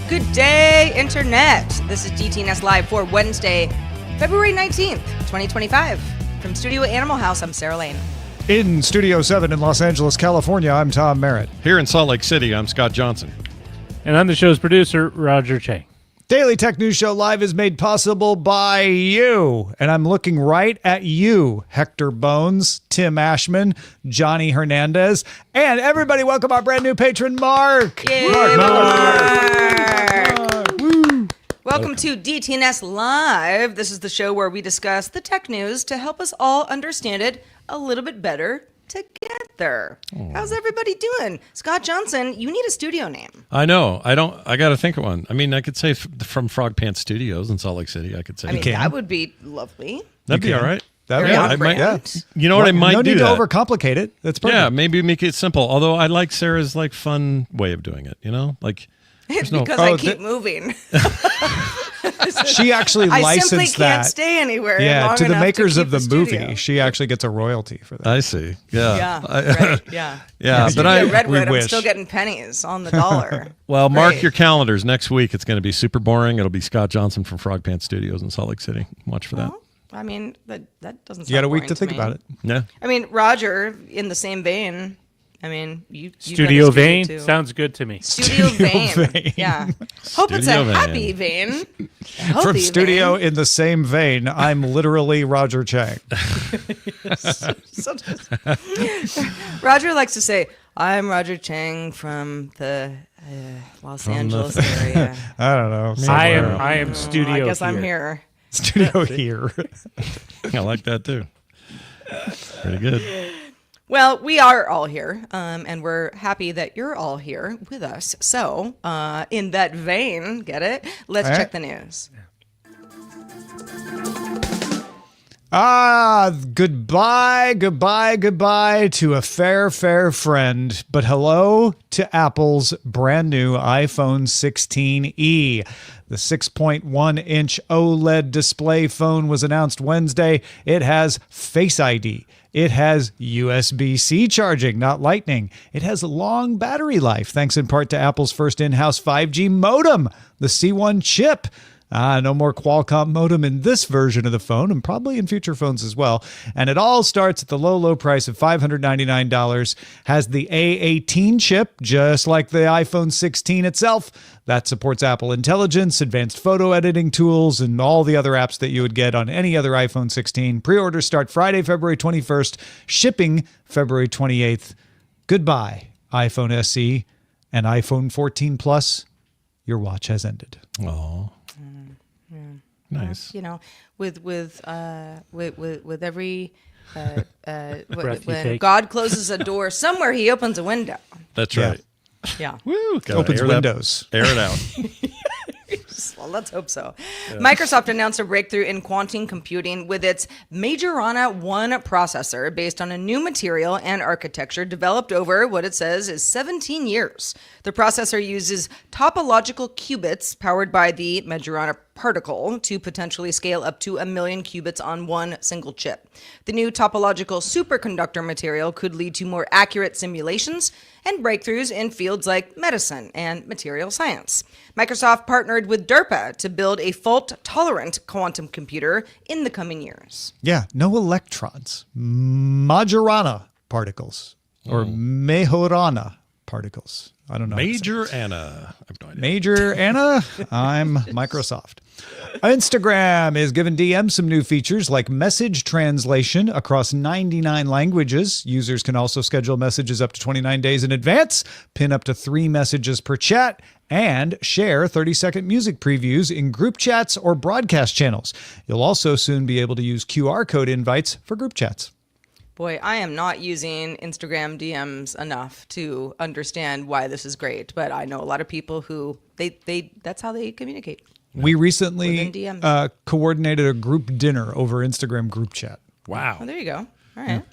Good day, Internet. This is DTNS Live for Wednesday, February 19th, 2025. From Studio Animal House, I'm Sarah Lane. In Studio 7 in Los Angeles, California, I'm Tom Merritt. Here in Salt Lake City, I'm Scott Johnson. And I'm the show's producer, Roger Chang. Daily Tech News Show Live is made possible by you. And I'm looking right at you, Hector Bones, Tim Ashman, Johnny Hernandez, and everybody welcome our brand new patron, Mark. Yay, Mark. Woo. Welcome to DTNS Live. This is the show where we discuss the tech news to help us all understand it a little bit better together. How's everybody doing? Scott Johnson, you need a studio name. I know. I got to think of one. I mean, I could say from Frog Pants Studios in Salt Lake City. I could say. I mean, that would be lovely. That'd be all right. I might. Yeah. You know what I might do? No need to overcomplicate it. That's perfect. Yeah, maybe make it simple. Although I like Sarah's fun way of doing it. You know, it's because I keep moving. She actually I licensed simply can't that. stay anywhere. Yeah, long to the enough makers to of the keep movie. She actually gets a royalty for that. I see. Yeah. Right. Yeah. Yeah, but Redwood, I'm wish. still getting pennies on the dollar. Well, mark Great. your calendars. Next week, it's going to be super boring. It'll be Scott Johnson from Frog Pants Studios in Salt Lake City. Watch for that. Well, I mean, that doesn't sound You got a week boring to think me. about it. Yeah. I mean, Roger, in the same vein, I mean, you Studio vein too. sounds good to me. Studio vein. vein. Yeah. Hope it's a Studio vein. happy vein. A healthy From studio vein. in the same vein, I'm literally Roger Chang. Roger likes to say, I'm Roger Chang from the Los Angeles area. I don't know. I am studio. I guess I'm here. Studio here. I like that too. Pretty good. Well, we are all here, and we're happy that you're all here with us. So, in that vein, get it? Let's All right. check the news. Goodbye to a fair friend. But hello to Apple's brand new iPhone 16e. The 6.1-inch OLED display phone was announced Wednesday. It has Face ID. It has USB-C charging, not Lightning. It has a long battery life, thanks in part to Apple's first in-house 5G modem, the C1 chip. No more Qualcomm modem in this version of the phone, and probably in future phones as well. And it all starts at the low price of $599. Has the A18 chip, just like the iPhone 16 itself. That supports Apple Intelligence, advanced photo editing tools, and all the other apps that you would get on any other iPhone 16. Pre-orders start Friday, February 21st. Shipping February 28th. Goodbye, iPhone SE and iPhone 14 Plus. Your watch has ended. Oh. Nice. You know, with every Breath you when take. God closes a door, somewhere He opens a window. That's Yeah. right. Yeah. Woo. Gotta Opens air that- windows. Air it out. Well, let's hope so. Microsoft announced a breakthrough in quantum computing with its Majorana 1 processor based on a new material and architecture developed over what it says is 17 years. The processor uses topological qubits powered by the Majorana particle to potentially scale up to 1 million qubits on one single chip. The new topological superconductor material could lead to more accurate simulations and breakthroughs in fields like medicine and material science. Microsoft partnered with DARPA to build a fault-tolerant quantum computer in the coming years. Yeah, no electrons. Majorana particles or Majorana particles. I don't know. Major Anna. I have no idea. Major Anna, I'm Microsoft. Instagram is giving DM some new features like message translation across 99 languages. Users can also schedule messages up to 29 days in advance, pin up to 3 messages per chat, and share 30-second music previews in group chats or broadcast channels. You'll also soon be able to use QR code invites for group chats. Boy, I am not using Instagram DMs enough to understand why this is great, but I know a lot of people who that's how they communicate. We recently Within DMs. coordinated a group dinner over Instagram group chat. Wow. Oh, there you go. All right.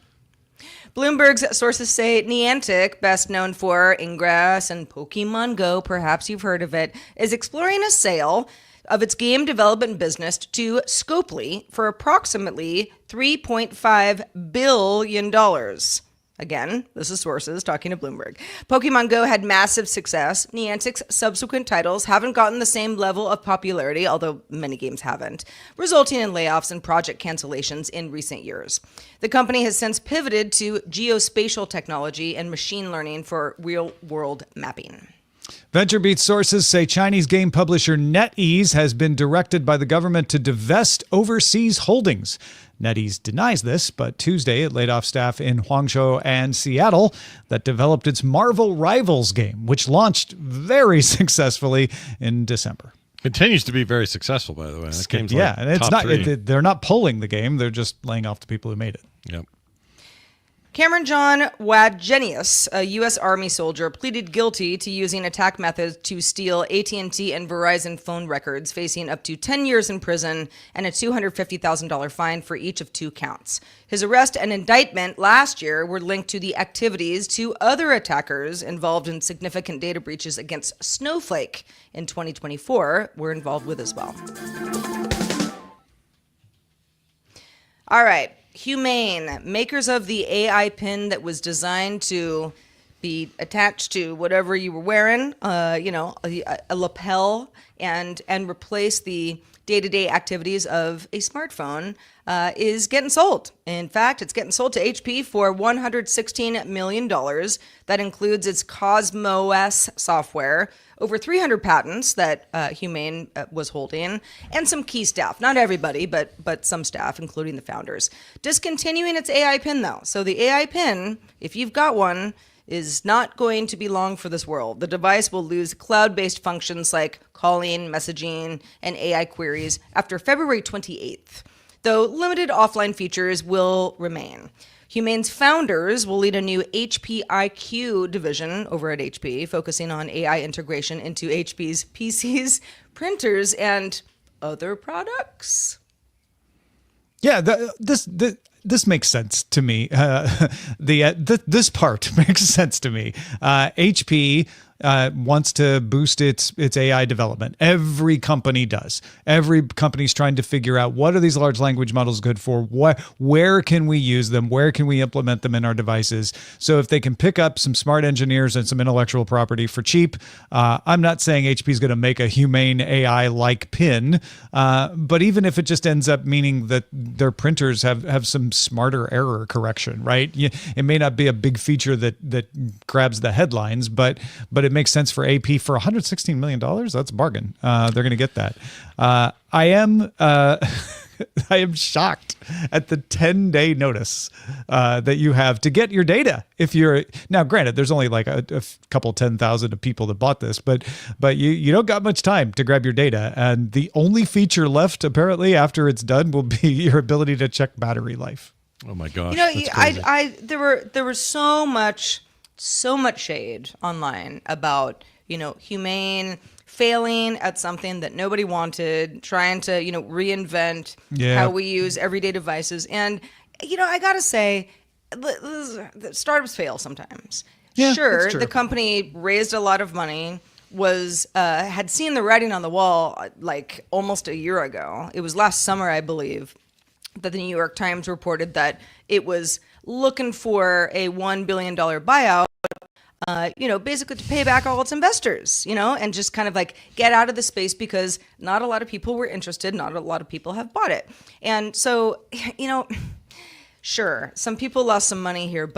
Bloomberg's sources say Niantic, best known for Ingress and Pokémon Go, perhaps you've heard of it, is exploring a sale of its game development business to Scopely for approximately $3.5 billion. Again, this is sources talking to Bloomberg. Pokemon Go had massive success. Niantic's subsequent titles haven't gotten the same level of popularity, although many games haven't, resulting in layoffs and project cancellations in recent years. The company has since pivoted to geospatial technology and machine learning for real-world mapping. VentureBeat sources say Chinese game publisher NetEase has been directed by the government to divest overseas holdings. NetEase denies this, but Tuesday it laid off staff in Guangzhou and Seattle that developed its Marvel Rivals game, which launched very successfully in December. Continues to be very successful, by the way. That game's yeah, and it's top not. three. They're not pulling the game; they're just laying off the people who made it. Yep. Cameron John Wagenius, a U.S. Army soldier, pleaded guilty to using attack methods to steal AT&T and Verizon phone records, facing up to 10 years in prison and a $250,000 fine for each of 2 counts. His arrest and indictment last year were linked to the activities to other attackers involved in significant data breaches against Snowflake in 2024 were involved with as well. All right. Humane, makers of the AI pin that was designed to be attached to whatever you were wearing, a lapel, and replace the day-to-day activities of a smartphone, is getting sold. In fact, it's getting sold to HP for $116 million. That includes its CosmOS software, over 300 patents that Humane was holding, and some key staff. Not everybody, but some staff, including the founders. Discontinuing its AI pin, though. So the AI pin, if you've got one, is not going to be long for this world. The device will lose cloud-based functions like calling, messaging, and AI queries after February 28th, though limited offline features will remain. Humane's founders will lead a new HP IQ division over at HP, focusing on AI integration into HP's PCs, printers, and other products. Yeah, this makes sense to me. This part makes sense to me. HP wants to boost its AI development. Every company does. Every company's trying to figure out, what are these large language models good for? Where can we use them? Where can we implement them in our devices? So if they can pick up some smart engineers and some intellectual property for cheap, I'm not saying HP is going to make a Humane AI-like pin, but even if it just ends up meaning that their printers have some smarter error correction, right? It may not be a big feature that grabs the headlines, but it makes sense for AP for $116 million. That's a bargain. They're going to get that. I am shocked at the 10-day notice that you have to get your data. If you're now, granted, there's only like a couple 10,000 of people that bought this, but you don't got much time to grab your data, and the only feature left apparently after it's done will be your ability to check battery life. Oh my gosh! There was so much shade online about Humane failing at something that nobody wanted, trying to reinvent how we use everyday devices, and I gotta say, startups fail sometimes. Yeah, sure, the company raised a lot of money, had seen the writing on the wall like almost a year ago. It was last summer, I believe, that the New York Times reported that it was looking for a $1 billion buyout, basically to pay back all its investors, and just kind of like get out of the space because not a lot of people were interested. Not a lot of people have bought it. And so, sure, some people lost some money here,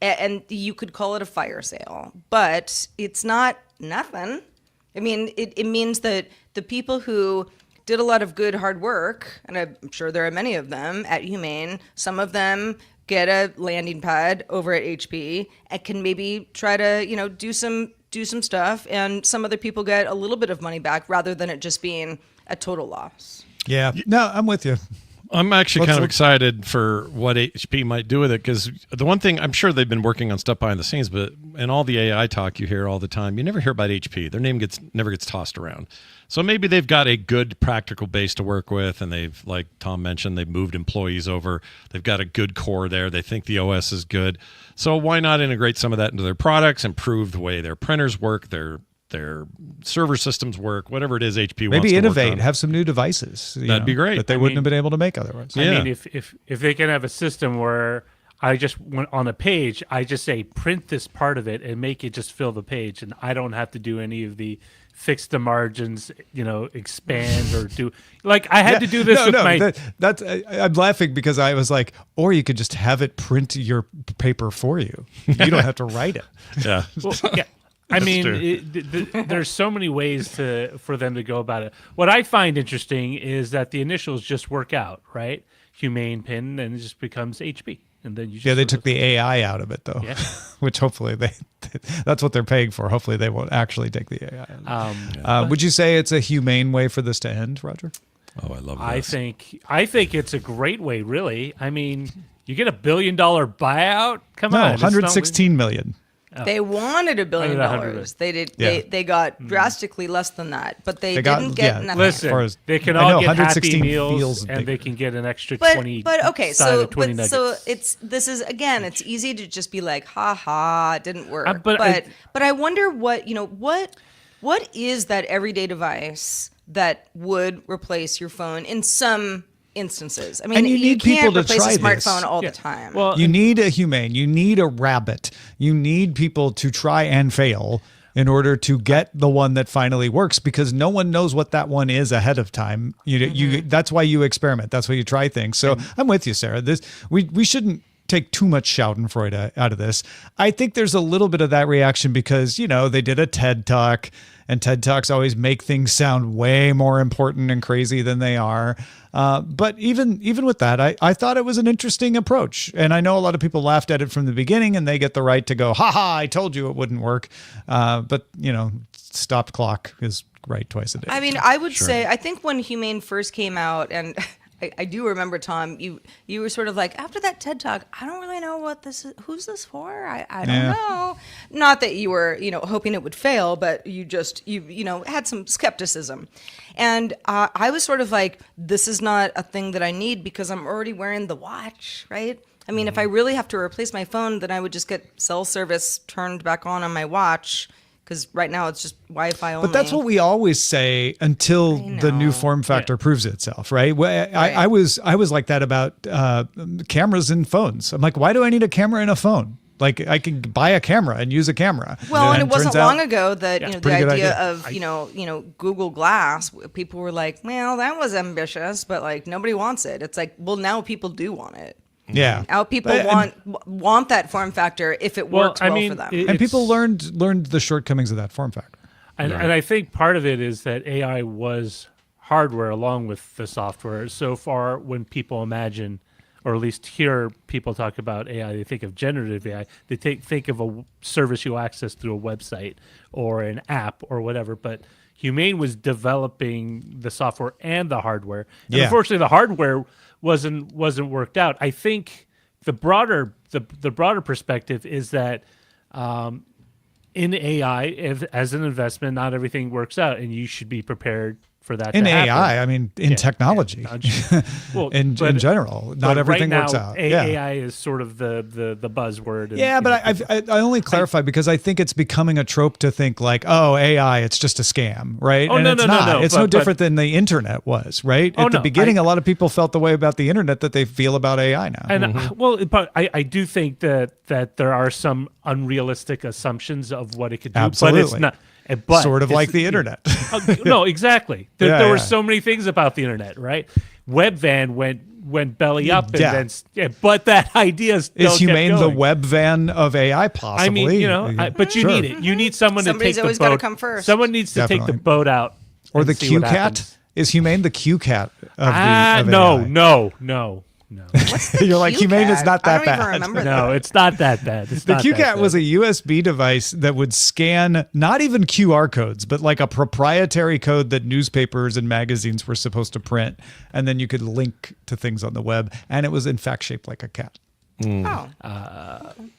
and you could call it a fire sale, but it's not nothing. I mean, it means that the people who did a lot of good hard work, and I'm sure there are many of them at Humane, some of them get a landing pad over at HP and can maybe try to, do some stuff, and some other people get a little bit of money back rather than it just being a total loss. Yeah. No, I'm with you. I'm actually kind of excited for what HP might do with it, because the one thing, I'm sure they've been working on stuff behind the scenes, but in all the AI talk you hear all the time, you never hear about HP. Their name never gets tossed around. So maybe they've got a good practical base to work with, and they've, like Tom mentioned, they've moved employees over. They've got a good core there. They think the OS is good. So why not integrate some of that into their products, improve the way their printers work, their server systems work, whatever it is HP wants to innovate, work on. have some new devices. That'd be great. That they wouldn't have been able to make otherwise. I mean, if they can have a system where I just went on a page. I just say print this part of it and make it just fill the page, and I don't have to do any of the fix the margins, expand or do like I had to do this with my. I'm laughing because I was like, or you could just have it print your paper for you. You don't have to write it. Yeah. Well, yeah. I mean, there's so many ways for them to go about it. What I find interesting is that the initials just work out, right? Humane Pin, and it just becomes HP. And then you just they took the AI out of it though, which hopefully that's what they're paying for. Hopefully they won't actually take the AI out. Would you say it's a humane way for this to end, Roger? Oh, I love this. I think it's a great way, really. I mean, you get $1 billion buyout. Come on, 116 million. They wanted $1 billion. They did. Yeah. They got drastically less than that, but they didn't get nothing. Listen, they can all get Happy Meals, and they can get an extra 20. But okay, so nuggets. This is again, it's easy to just be like, ha ha, it didn't work. But I wonder what is that everyday device that would replace your phone in some instances. I mean, and you need can't people to replace try a smartphone this. all the time. Well, you need a Humane, you need a Rabbit, you need people to try and fail in order to get the one that finally works, because no one knows what that one is ahead of time. That's why you experiment. That's why you try things. So I'm with you, Sarah. We shouldn't take too much schadenfreude out of this. I think there's a little bit of that reaction because, they did a TED Talk, and TED Talks always make things sound way more important and crazy than they are. But even with that, I thought it was an interesting approach. And I know a lot of people laughed at it from the beginning, and they get the right to go, ha ha, I told you it wouldn't work. But, stopped clock is right twice a day. I mean, I would say, I think when Humane first came out, and I do remember, Tom, you were sort of like, after that TED Talk, I don't really know what this is. Who's this for? I don't know. Not that you were, hoping it would fail, but you had some skepticism. And I was sort of like, this is not a thing that I need because I'm already wearing the watch, right? I mean, if I really have to replace my phone, then I would just get cell service turned back on my watch. Because right now it's just Wi-Fi only. But that's what we always say until the new form factor proves itself, right? I was like that about cameras in phones. I'm like, why do I need a camera in a phone? Like, I can buy a camera and use a camera. Well, and it wasn't long ago that the idea of Google Glass, people were like, well, that was ambitious, but like nobody wants it. It's like, well, now people do want it. Yeah. Now people want that form factor if it works for them. And people learned the shortcomings of that form factor. And I think part of it is that AI was hardware along with the software. So far, when people imagine, or at least hear people talk about AI, they think of generative AI. They think of a service you access through a website or an app or whatever. But Humane was developing the software and the hardware. And unfortunately, the hardware wasn't worked out. I think the broader perspective is that in AI, as an investment, not everything works out, and you should be prepared for that. In AI, I mean, in technology, in general, not everything works out. AI is sort of the buzzword. But I only clarify because I think it's becoming a trope to think like, oh, AI, it's just a scam, right? Oh, and no, it's no, not. no. It's no different than the internet was, right? At the beginning, a lot of people felt the way about the internet that they feel about AI now. And but I do think that there are some unrealistic assumptions of what it could do. Absolutely. But it's not. But sort of like the internet. No, exactly. There were so many things about the internet, right? Webvan went belly up, and then but that idea still is Humane kept going. The web van of AI? Possibly. I mean, but you need it. You need someone Somebody's to take the boat. Somebody's always got to come first. Someone needs to take the boat out, or the Q cat. Is Humane the Q cat of AI? No. You're like, Humane is not that bad. I don't even remember that. No, it's not that bad. The QCat was a USB device that would scan not even QR codes, but like a proprietary code that newspapers and magazines were supposed to print. And then you could link to things on the web. And it was, in fact, shaped like a cat.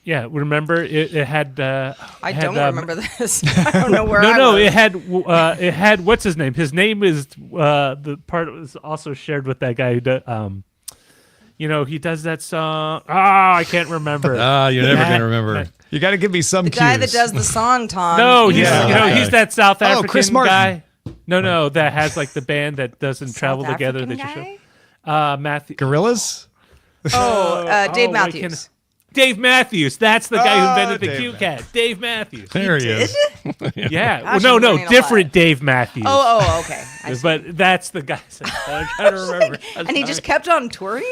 Remember it had. I don't remember this. I don't know where. No. It had what's his name? His name is the part was also shared with that guy who did, he does that song. I can't remember. You're never gonna remember. You got to give me some the cues. guy that does the song, Tom. No, he's that South African Chris Martin. guy. No, that has like the band that doesn't travel together. African that guy? you show. Matthew Gorillas. Dave Matthews. Dave Matthews. That's the guy who invented the Dave Q Cat. Dave Matthews. There he is. Yeah. Gosh, Well, I'm no, learning a different lot. Dave Matthews. Oh, okay. I see. But that's the guy. I'm trying to remember. And he just kept on touring?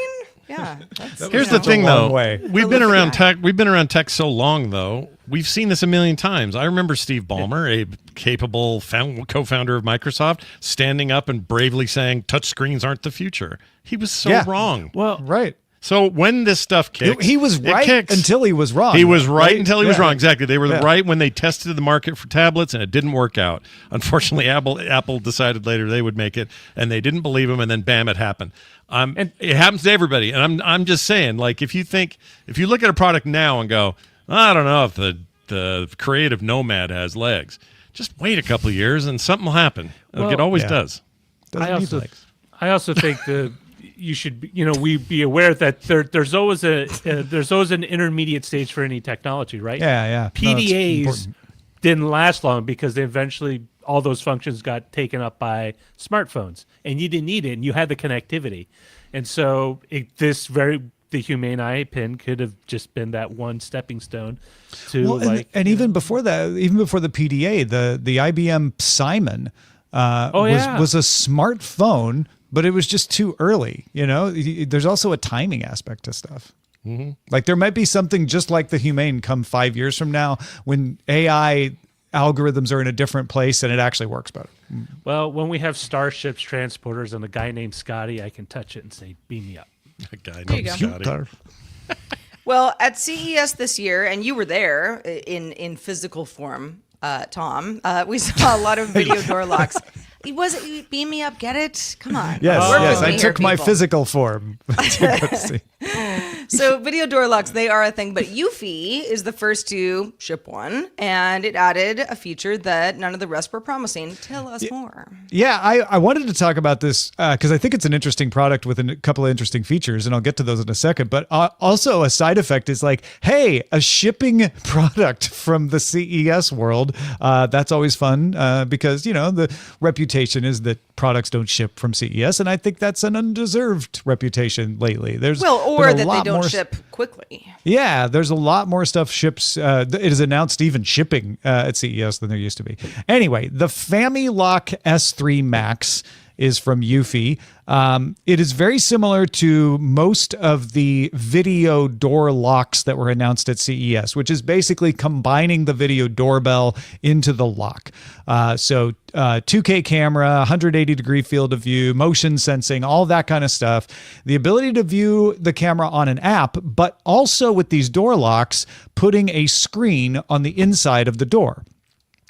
Yeah. That's, Here's you the know. thing, long though. way. We've been Prolific around guy. tech. We've been around tech so long, though. We've seen this a million times. I remember Steve Ballmer, a capable co-founder of Microsoft, standing up and bravely saying, "Touchscreens aren't the future." He was so wrong. Well, Right. So when this stuff kicks, He was it right kicks. until he was wrong. He was right until he was Yeah. wrong. Exactly. They were Yeah. right when they tested the market for tablets, and it didn't work out. Unfortunately, Apple decided later they would make it, and they didn't believe him, and then bam, it happened. And it happens to everybody. And I'm just saying, like, if you look at a product now and go, I don't know if the creative nomad has legs, just wait a couple of years and something will happen. Like it always yeah. does. Doesn't need legs. I also think you should we be aware that there's always an intermediate stage for any technology, right? Yeah. No, it's PDAs important. didn't last long because they eventually all those functions got taken up by smartphones, and you didn't need it, and you had the connectivity, and so the Humane AI Pin could have just been that one stepping stone to Well, and even before that, even before the PDA, the IBM Simon was a smartphone, but it was just too early. You know, there's also a timing aspect to stuff. Mm-hmm. Like there might be something just like the Humane come 5 years from now when AI algorithms are in a different place and it actually works better. Well, when we have starships, transporters, and a guy named Scotty, I can touch it and say, "Beam me up." A guy There you named go. Scotty. Well, at CES this year, and you were there in physical form, Tom, we saw a lot of video door locks. Beam me up, get it? Come on. Yes, Work yes. with I me took here, my people. physical form. to go see. So video door locks, they are a thing, but Eufy is the first to ship one, and it added a feature that none of the rest were promising. Tell us more. Yeah, I wanted to talk about this because I think it's an interesting product with a couple of interesting features, and I'll get to those in a second. But also a side effect is like, hey, a shipping product from the CES world. That's always fun because, you know, the reputation is that products don't ship from CES, and I think that's an undeserved reputation lately. Or that they don't ship quickly. Yeah, there's a lot more stuff ships. It is announced even shipping at CES than there used to be. Anyway, the FamiLock S3 Max is from Eufy. It is very similar to most of the video door locks that were announced at CES, which is basically combining the video doorbell into the lock. So 2K camera, 180-degree field of view, motion sensing, all that kind of stuff. The ability to view the camera on an app, but also with these door locks, putting a screen on the inside of the door.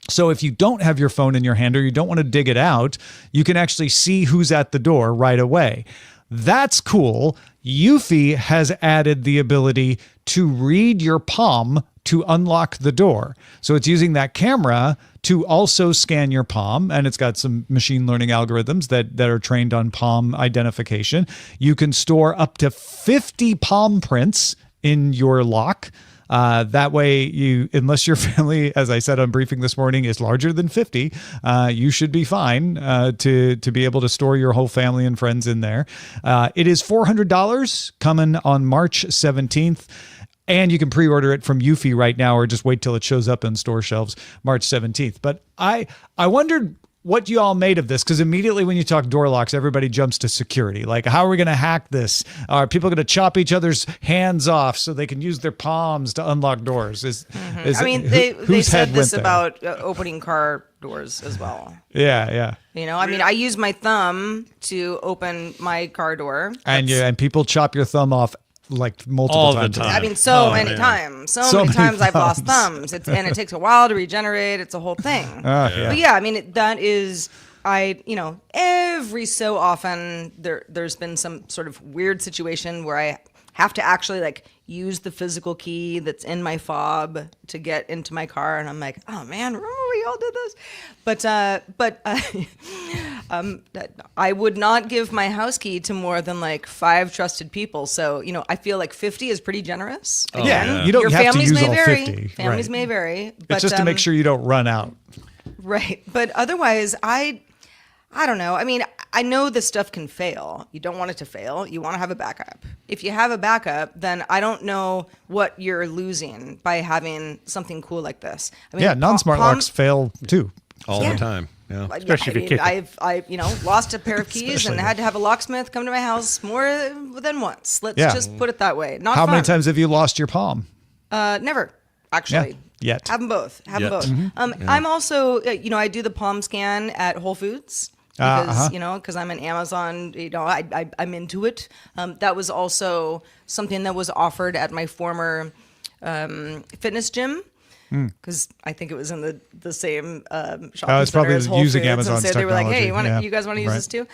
So if you don't have your phone in your hand or you don't want to dig it out, you can actually see who's at the door right away. That's cool. Eufy has added the ability to read your palm to unlock the door. So it's using that camera to also scan your palm, and it's got some machine learning algorithms that are trained on palm identification. You can store up to 50 palm prints in your lock. That way, unless your family, as I said on briefing this morning, is larger than 50, you should be fine to be able to store your whole family and friends in there. It is $400 coming on March 17th. And you can pre-order it from Eufy right now or just wait till it shows up in store shelves March 17th. But I wondered what you all made of this, because immediately when you talk door locks, everybody jumps to security. Like, how are we going to hack this? Are people going to chop each other's hands off so they can use their palms to unlock doors? They said this about opening car doors as well. Yeah. You know, I mean, I use my thumb to open my car door. And people chop your thumb off like multiple all the times. time. I mean, so many times. So many times I've lost thumbs. And it takes a while to regenerate. It's a whole thing. But yeah, I mean, that is, every so often there's been some sort of weird situation where I have to actually like use the physical key that's in my fob to get into my car, and I'm like, oh man, remember we all did this? But I would not give my house key to more than like 5 trusted people. So I feel like 50 is pretty generous. Again, you don't your have to families use may all vary. 50. Families Right. may vary. But, It's just to make sure you don't run out. Right, but otherwise, I I don't know. I mean, I know this stuff can fail. You don't want it to fail. You want to have a backup. If you have a backup, then I don't know what you're losing by having something cool like this. I mean, non-smart locks fail too. All the time. Yeah. Especially if you kick it. I've lost a pair of keys and had to have a locksmith come to my house more than once. Let's just put it that way. Not How fun. many times have you lost your palm? Never, actually. Yet. Have them both. I'm also, I do the palm scan at Whole Foods. Because because I'm an Amazon, I'm into it. That was also something that was offered at my former fitness gym, because I think it was in the same shopping center probably as Whole using Foods. Amazon's and so they were like, "Hey, technology. you guys want to use this too?"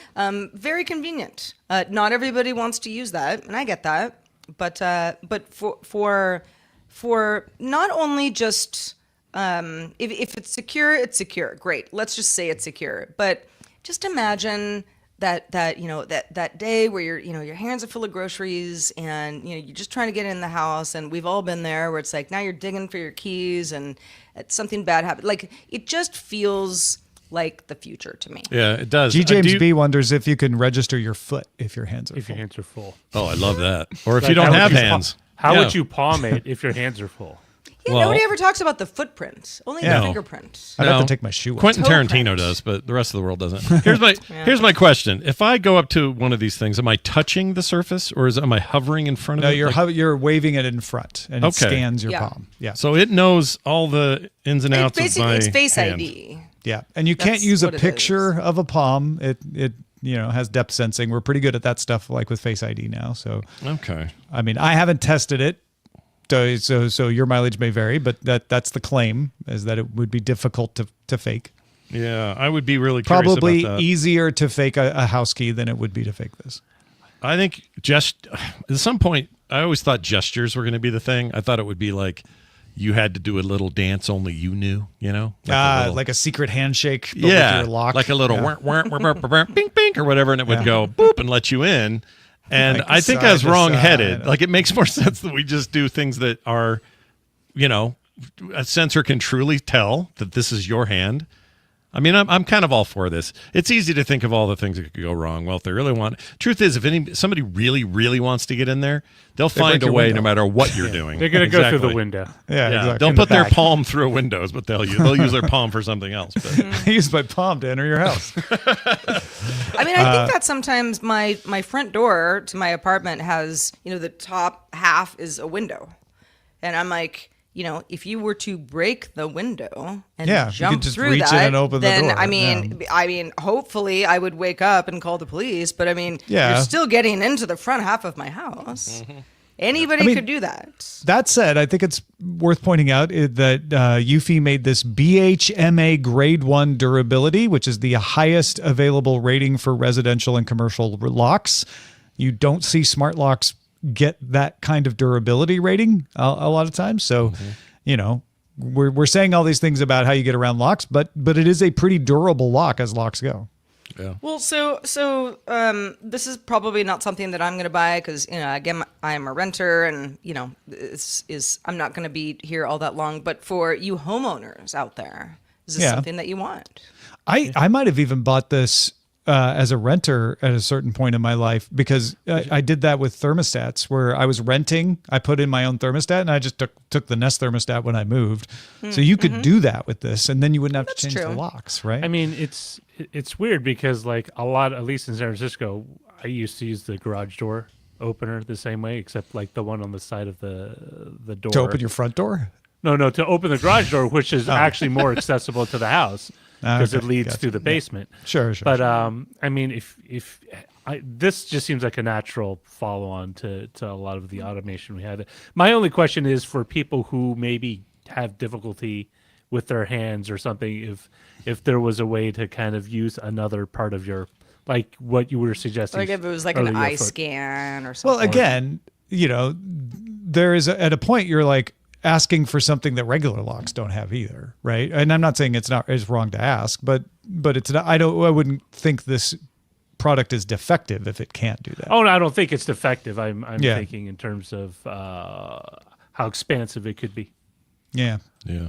Very convenient. Not everybody wants to use that, and I get that. But for not only just if it's secure, it's secure. Great. Let's just say it's secure, but just imagine that day where your hands are full of groceries and you're just trying to get in the house, and we've all been there where it's like now you're digging for your keys and something bad happened. Like, it just feels like the future to me. Yeah, it does. James B wonders if you can register your foot if your hands are full. Your hands are full. Oh, I love that. Or if you don't have hands. How would you palm it if your hands are full? Yeah, nobody ever talks about the footprint, only the fingerprint. I'd have to take my shoe off. Quentin Tarantino does, but the rest of the world doesn't. Here's my question. If I go up to one of these things, am I touching the surface or am I hovering in front of it? No, you're waving it in front, and it scans your palm. Yeah. So it knows all the ins and outs of my It's Face hand. ID. Yeah, and you can't use a picture of a palm. It has depth sensing. We're pretty good at that stuff, like with Face ID now. So okay. I mean, I haven't tested it. So your mileage may vary, but that's the claim, is that it would be difficult to fake. Yeah, I would be really curious probably about that. Easier to fake a house key than it would be to fake this. I think just at some point, I always thought gestures were going to be the thing. I thought it would be like you had to do a little dance only you knew, like a secret handshake. But with your lock. Like a little bink bink or whatever, and it would go boop and let you in. And Like I think side I was to wrong-headed. side. Like, it makes more sense that we just do things that are, a sensor can truly tell that this is your hand. I mean, I'm kind of all for this. It's easy to think of all the things that could go wrong. Well, if they really want, truth is, if somebody really, really wants to get in there, they'll find a way no matter what you're doing. They're going to go through the window. Yeah, exactly. They'll put their palm through windows, but they'll use their palm for something else. But. I use my palm to enter your house. I mean, I think that sometimes my front door to my apartment has, the top half is a window. And I'm like, if you were to break the window and you jump could just through reach that, in and open the then door. I mean, hopefully I would wake up and call the police. But I mean, you're still getting into the front half of my house. Mm-hmm. Anybody could do that. That said, I think it's worth pointing out that Eufy made this BHMA Grade 1 durability, which is the highest available rating for residential and commercial locks. You don't see smart locks get that kind of durability rating a lot of times. So, we're saying all these things about how you get around locks, but it is a pretty durable lock as locks go. Yeah. Well, so this is probably not something that I'm going to buy because again I am a renter and I'm not going to be here all that long. But for you homeowners out there, is this something that you want? I might have even bought this as a renter at a certain point in my life because I did that with thermostats where I was renting. I put in my own thermostat and I just took the Nest thermostat when I moved. So you could do that with this and then you wouldn't have to change the locks, right? I mean, it's weird because like at least in San Francisco, I used to use the garage door opener the same way, except like the one on the side of the door. To open your front door? No, to open the garage door, which is actually more accessible to the house because it leads to the basement. Yeah. Sure. But I mean, if this just seems like a natural follow-on to a lot of the automation we had. My only question is for people who maybe have difficulty with their hands or something, if there was a way to kind of use another part of your, like what you were suggesting. Like if it was like an eye scan or something. Well, again, there is at a point you're like asking for something that regular locks don't have either, right? And I'm not saying it's wrong to ask, but it's not, I wouldn't think this product is defective if it can't do that. Oh, no, I don't think it's defective. I'm thinking in terms of how expansive it could be. Yeah. Yeah.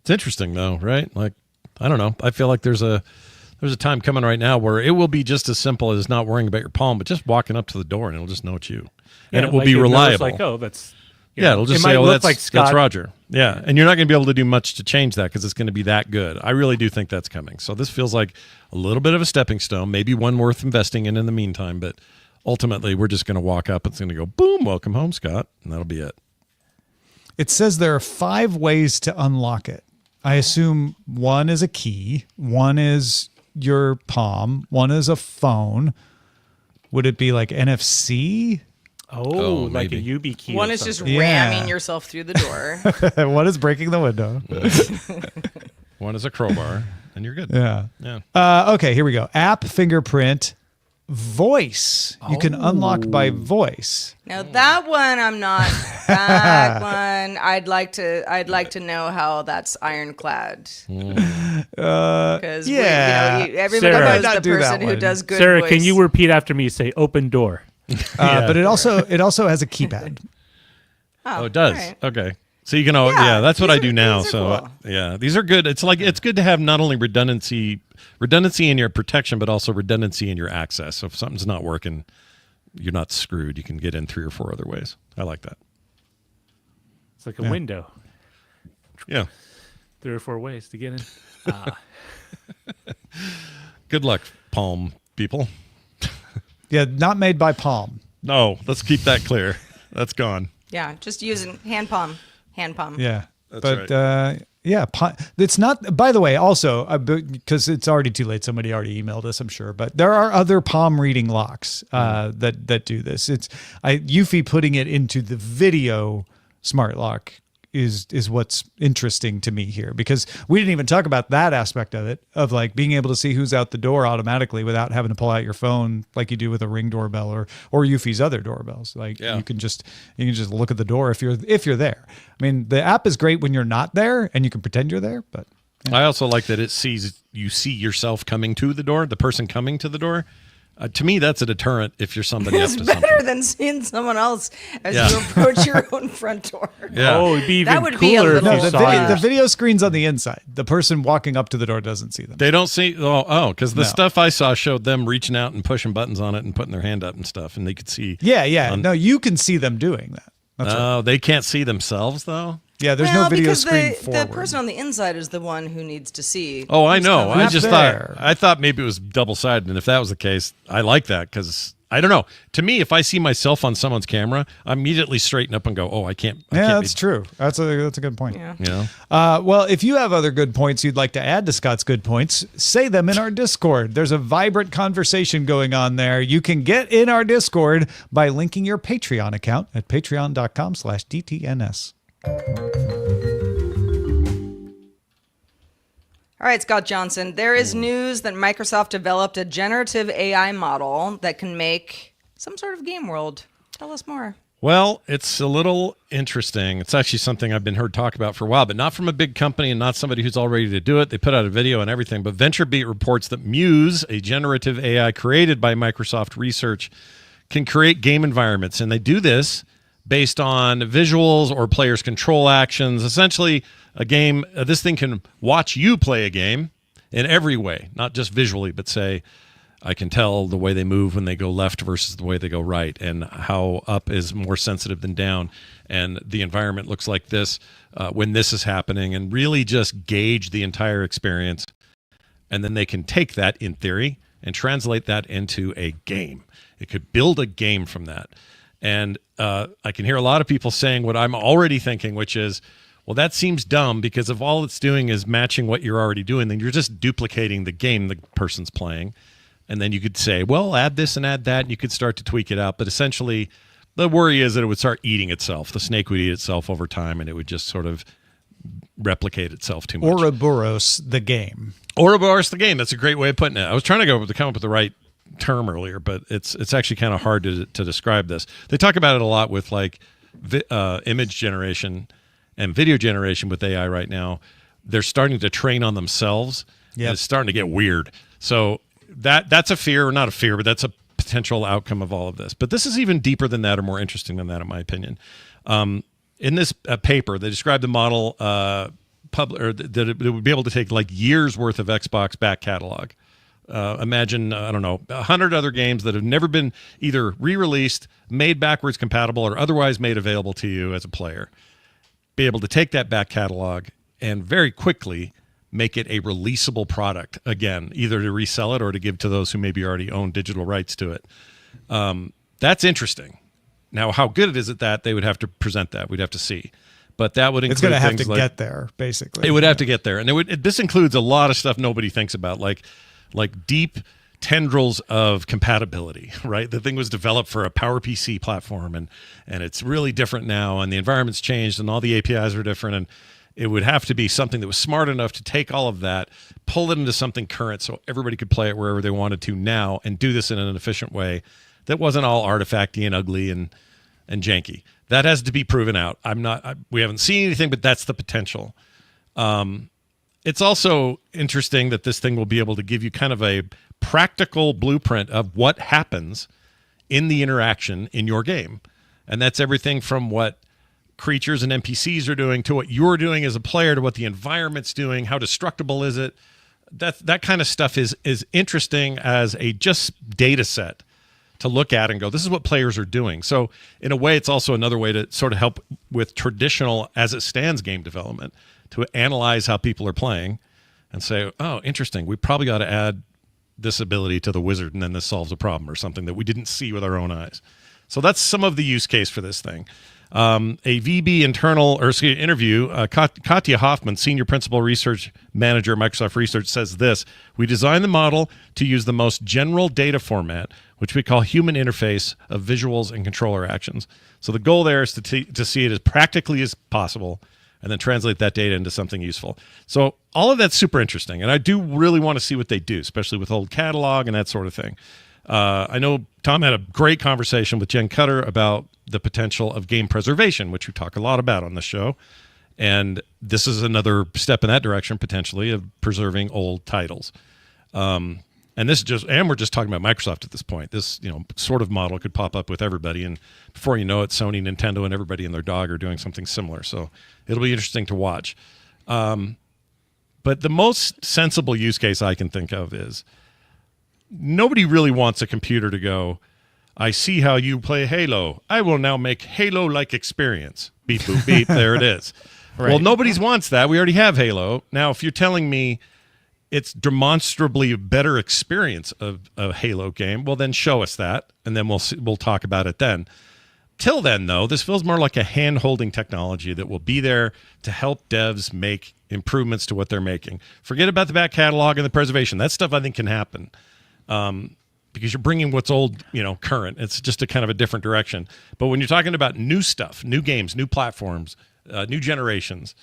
It's interesting though, right? Like, I don't know. I feel like there's there's a time coming right now where it will be just as simple as not worrying about your palm, but just walking up to the door and it'll just know it's you. And it will be reliable. Like, oh, that's... Yeah, it'll just say, oh, that's Roger. Yeah, and you're not going to be able to do much to change that because it's going to be that good. I really do think that's coming. So this feels like a little bit of a stepping stone, maybe one worth investing in the meantime, but ultimately we're just going to walk up and it's going to go, boom, welcome home, Scott, and that'll be it. It says there are 5 ways to unlock it. I assume one is a key, one is your palm, one is a phone. Would it be like NFC? Oh, like a YubiKey. One is just ramming yourself through the door. One is breaking the window. One is a crowbar, and you're good. Yeah. Okay, here we go. App, fingerprint, voice. You can unlock by voice. Now that one, I'm not. That one, I'd like to know how that's ironclad. Because everybody knows the person who does good. Sarah, voice. can you repeat after me? Say open door. But it also has a keypad. Oh, it does. Right. Okay. So you can that's what I do now. So cool. These are good. It's good to have not only redundancy in your protection, but also redundancy in your access. So if something's not working, you're not screwed. You can get in 3 or 4 other ways. I like that. It's like a window. Yeah. 3 or 4 ways to get in. Good luck, Palm people. Yeah, not made by Palm. No, let's keep that clear. That's gone. Yeah, just using hand palm. Yeah, that's right. It's not. By the way, also because it's already too late. Somebody already emailed us, I'm sure. But there are other palm reading locks that do this. It's Eufy putting it into the video smart lock is what's interesting to me here, because we didn't even talk about that aspect of it, of like being able to see who's out the door automatically without having to pull out your phone like you do with a Ring doorbell or Eufy's other doorbells. Like you can just look at the door if you're there. I mean, the app is great when you're not there and you can pretend you're there, but I also like that you see yourself coming to the door, the person coming to the door. To me, that's a deterrent if you're somebody up to something. It's better than seeing someone else as you approach your own front door. Yeah. Oh, it'd be even cooler. The video screen's on the inside. The person walking up to the door doesn't see them. They don't see. Because the stuff I saw showed them reaching out and pushing buttons on it and putting their hand up and stuff, and they could see. Yeah. No, you can see them doing that. That's right. They can't see themselves though. Yeah, there's no video screen forward. The person on the inside is the one who needs to see. Oh, I know. I thought maybe it was double-sided, and if that was the case, I like that because I don't know. To me, if I see myself on someone's camera, I immediately straighten up and go, "Oh, I can't." That's true. That's a good point. Yeah. Well, if you have other good points you'd like to add to Scott's good points, say them in our Discord. There's a vibrant conversation going on there. You can get in our Discord by linking your Patreon account at patreon.com/DTNS. All right, Scott Johnson, there is news that Microsoft developed a generative AI model that can make some sort of game world. Tell us more. Well, it's a little interesting. It's actually something I've been heard talk about for a while, but not from a big company and not somebody who's all ready to do it. They put out a video and everything, but VentureBeat reports that Muse, a generative AI created by Microsoft Research, can create game environments, and they do this based on visuals or players' control actions. Essentially, a game, this thing can watch you play a game in every way, not just visually, but say, I can tell the way they move when they go left versus the way they go right, and how up is more sensitive than down, and the environment looks like this when this is happening, and really just gauge the entire experience. And then they can take that, in theory, and translate that into a game. It could build a game from that. And I can hear a lot of people saying what I'm already thinking, which is, well, that seems dumb because if all it's doing is matching what you're already doing, then you're just duplicating the game the person's playing. And then you could say, well, add this and add that, and you could start to tweak it out. But essentially, the worry is that it would start eating itself. The snake would eat itself over time, and it would just sort of replicate itself too much. Ouroboros the game. Ouroboros the game. That's a great way of putting it. I was trying to come up with the right term earlier, but it's actually kind of hard to describe this. They talk about it a lot with like image generation and video generation with AI right now. They're starting to train on themselves. Yeah, it's starting to get weird. So that's a fear, or not a fear, but that's a potential outcome of all of this. But this is even deeper than that, or more interesting than that, in my opinion. In this paper, they described the model that it would be able to take like years worth of Xbox back catalog Imagine, I don't know, 100 other games that have never been either re-released, made backwards compatible, or otherwise made available to you as a player. Be able to take that back catalog and very quickly make it a releasable product again, either to resell it or to give to those who maybe already own digital rights to it. That's interesting. Now, how good it is at that, they would have to present that. We'd have to see. But that would include it's going to have things to like, get there, basically. it would have to get there. And this includes a lot of stuff nobody thinks about, like deep tendrils of compatibility, right? The thing was developed for a PowerPC platform, and it's really different now, and the environment's changed, and all the APIs are different, and it would have to be something that was smart enough to take all of that, pull it into something current so everybody could play it wherever they wanted to now, and do this in an efficient way that wasn't all artifacty and ugly and janky. That has to be proven out. We haven't seen anything, but that's the potential. It's also interesting that this thing will be able to give you kind of a practical blueprint of what happens in the interaction in your game. And that's everything from what creatures and NPCs are doing to what you're doing as a player to what the environment's doing. How destructible is it? That kind of stuff is interesting as a just data set to look at and go, this is what players are doing. So in a way, it's also another way to sort of help with traditional, as it stands, game development, to analyze how people are playing and say, oh, interesting, we probably got to add this ability to the wizard, and then this solves a problem or something that we didn't see with our own eyes. So that's some of the use case for this thing. A VB interview, Katja Hoffman, Senior Principal Research Manager at Microsoft Research, says this: we designed the model to use the most general data format, which we call human interface of visuals and controller actions. So the goal there is to see it as practically as possible and then translate that data into something useful. So all of that's super interesting, and I do really want to see what they do, especially with old catalog and that sort of thing. I know Tom had a great conversation with Jen Cutter about the potential of game preservation, which we talk a lot about on the show. And this is another step in that direction, potentially, of preserving old titles. And we're just talking about Microsoft at this point. This, sort of model could pop up with everybody. And before you know it, Sony, Nintendo, and everybody and their dog are doing something similar. So it'll be interesting to watch. But the most sensible use case I can think of is nobody really wants a computer to go, I see how you play Halo. I will now make Halo-like experience. Beep, boop, beep. There it is. Right. Well, nobody wants that. We already have Halo. Now, if you're telling me it's demonstrably a better experience of a Halo game, well, then show us that, and then we'll talk about it then. Till then, though, this feels more like a hand-holding technology that will be there to help devs make improvements to what they're making. Forget about the back catalog and the preservation. That stuff, I think, can happen. Because you're bringing what's old, current. It's just a kind of a different direction. But when you're talking about new stuff, new games, new platforms, new generations,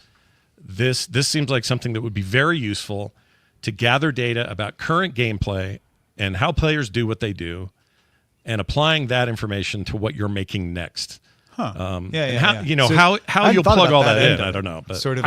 this seems like something that would be very useful to gather data about current gameplay and how players do what they do, and applying that information to what you're making next. Huh. How So you'll plug all that in, I don't know. But sort of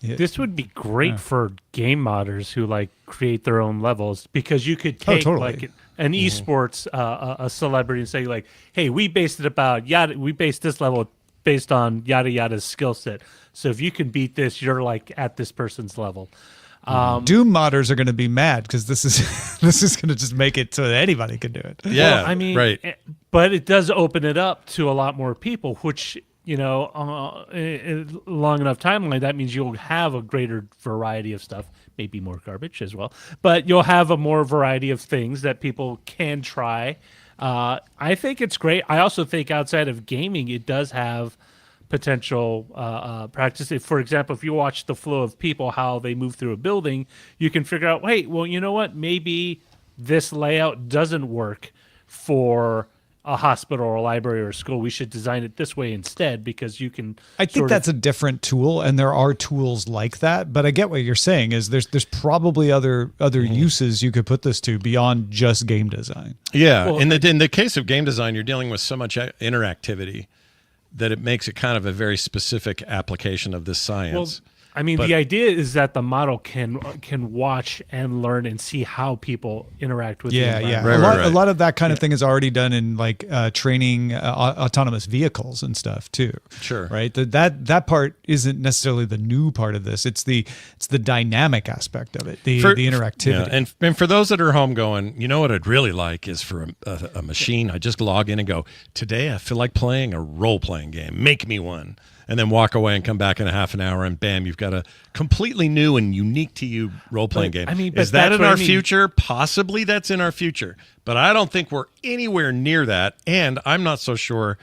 this would be great for game modders who create their own levels, because you could take an esports a celebrity and say hey, we based this level based on yada yada's skill set. So if you can beat this, you're at this person's level. Doom modders are going to be mad because this is going to just make it so that anybody can do it. Yeah, right. But it does open it up to a lot more people, which long enough timeline, that means you'll have a greater variety of stuff, maybe more garbage as well, but you'll have a more variety of things that people can try. I think it's great. I also think outside of gaming, it does have potential practice. For example, if you watch the flow of people, how they move through a building, you can figure out, hey, well, you know what? Maybe this layout doesn't work for a hospital or a library or a school. We should design it this way instead, because you can. I think that's a different tool, and there are tools like that. But I get what you're saying. Is there's probably other uses you could put this to beyond just game design. Yeah, well, in the case of game design, you're dealing with so much interactivity that it makes it kind of a very specific application of this science. Well, I mean, the idea is that the model can watch and learn and see how people interact with the environment. A lot of that kind of thing is already done in like training autonomous vehicles and stuff too. Sure. Right. That part isn't necessarily the new part of this. It's the dynamic aspect of it, the interactivity. Yeah, and for those that are home going, you know what I'd really like is for a machine. I just log in and go, today I feel like playing a role-playing game. Make me one. And then walk away and come back in a half an hour, and bam, you've got a completely new and unique to you role-playing game. I mean, is that in our future? Possibly that's in our future. But I don't think we're anywhere near that, and I'm not so sure